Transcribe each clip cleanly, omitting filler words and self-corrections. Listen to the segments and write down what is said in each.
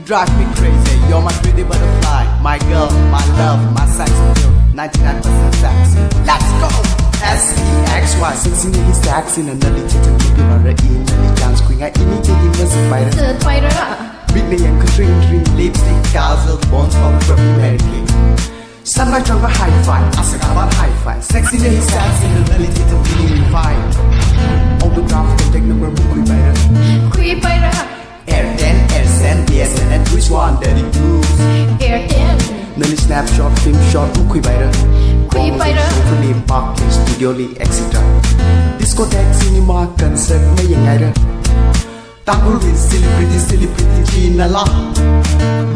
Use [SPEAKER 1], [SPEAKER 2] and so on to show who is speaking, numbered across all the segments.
[SPEAKER 1] drive me crazy, you're my pretty butterfly. My girl, my love, my sex appeal 99% sexy. Let's go! S-E-X-Y Sexy nigga sexy na nalita to me Para inali chance queen I ini jadi spider
[SPEAKER 2] Spider
[SPEAKER 1] Big na yang ka-drink lipstick dazzle bones from Mary Sunlight drunk hi-fi Asa kabar hi-fi Sexy nigga sexy na nalita to me vibe Autograph contact number mo kui bayra Air 10, Air Sen, BSN and which one that it moves
[SPEAKER 2] Air 10
[SPEAKER 1] Nali snapshot, film shot mo kui bayra
[SPEAKER 2] Kui bayra
[SPEAKER 1] Film park, studio li, etc. Discotheque, cinema, concert, may yang ay ra Tangul with silly pretty Gina la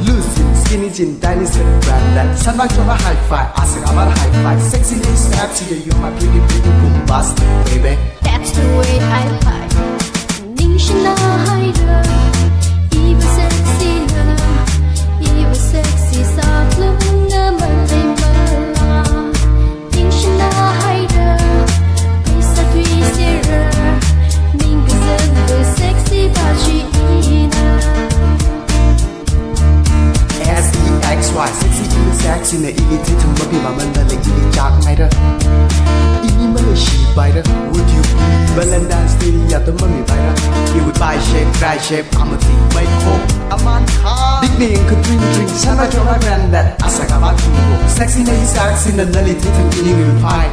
[SPEAKER 1] Lucy, skinny jean, dinosaur, brand Sunlight from a hi-fi, asa kabar hi-fi Sexy lady snaps, you're my pretty bombastic baby
[SPEAKER 2] That's the way I like 你是男孩的 Even sexy 呢 Even sexy 撒了那么累吗你是男孩的 被撒对些人 Mình cứ giận với sexy và chị nè
[SPEAKER 1] S-E-X-Y Sexy in sexy na ini titum mabi mamanda le ini jak ngay ra Ini mala shi bay ra Would you balance dance steady ya to mami bay ra You would buy shape, try shape I'm a thing, make hope I'm on car Big name could drink Sana jo my brand that Asa ka ba tumo Sexy na sexy na nali titum ini will fight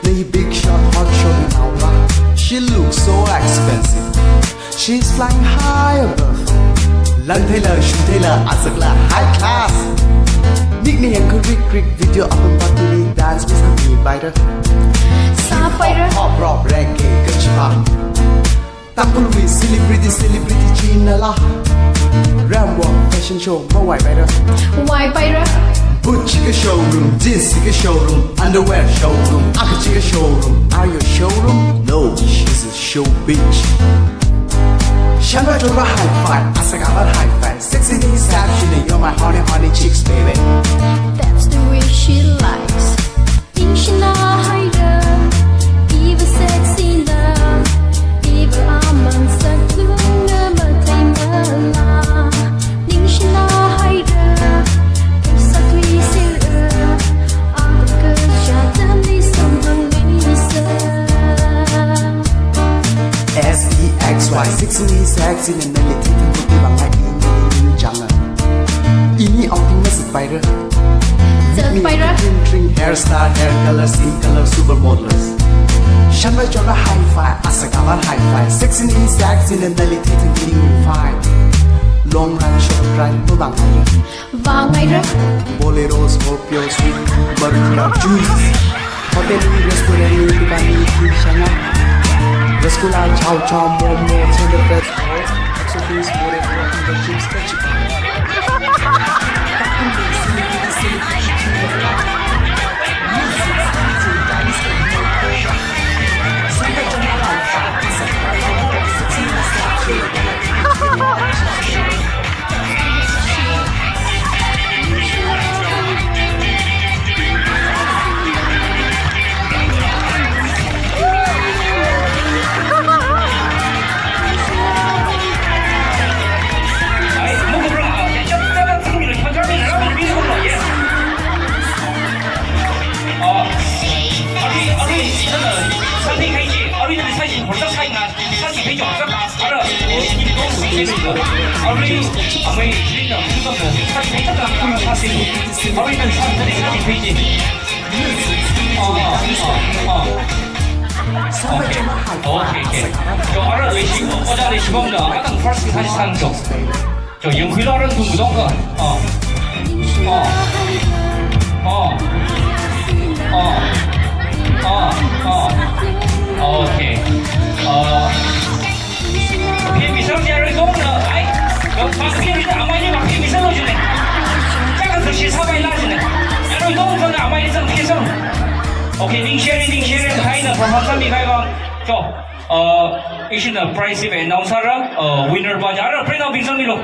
[SPEAKER 1] Na big shot, hot shot in aura She looks so expensive She's flying high above Lần Taylor, shoot Taylor, asal lah high class Nick ni yang kerik video up and party dance bisa me bayar
[SPEAKER 2] Spider
[SPEAKER 1] Pop rock reggae kecewa Tampil with silly pretty China lah Rambo fashion show mawai bayar
[SPEAKER 2] Why Spider
[SPEAKER 1] Gucci ke showroom, jeans ke showroom, underwear showroom, aku ke showroom. Are you a showroom? No, she's a show bitch. Shanga coba hi-fi, asa kabar hi-fi. Sexy nih sexy, you're my honey chicks baby.
[SPEAKER 2] That's the way she likes 你是男孩的 Even sexy 呢 Even aman satu nama taimala 你是男孩的 被撒对些人 Aku kerja dan di sambung Lisa
[SPEAKER 1] S-E-X-Y Sexy nih sexy, na nalititin ko ibang ini jangan. Ini outing na spider.
[SPEAKER 2] Spider
[SPEAKER 1] Drink hairstyle, hair color, skin color, supermodels. Shan may jola hi-fi, asa kabar hi-fi. Sexy ni sexy na nalititin ini fine. Long run, short run, mo bang kaya?
[SPEAKER 2] Vàng ngày rất
[SPEAKER 1] Bolero, Scorpio, sweet, Barracuda, juice. Hotel ni, restaurant ni, dukan ni, kisana. Rasgulla, chow chow, momo, tender fresh, exotis, more the chips, ketchup.
[SPEAKER 3] 저 알아 외식 어자리 시범자 아까 퍼스트 다시 사는 저 영클라는 동부동가 OK偏比上家人工的哎把偏比的阿妈你把偏比上落去呢这个是写差别那去呢然后东方的阿妈你正偏上 OK 领先人开呢from 3米开放저 이신의 프라이스 앤나운서랑 위너 바자를 프리나우 빙상미로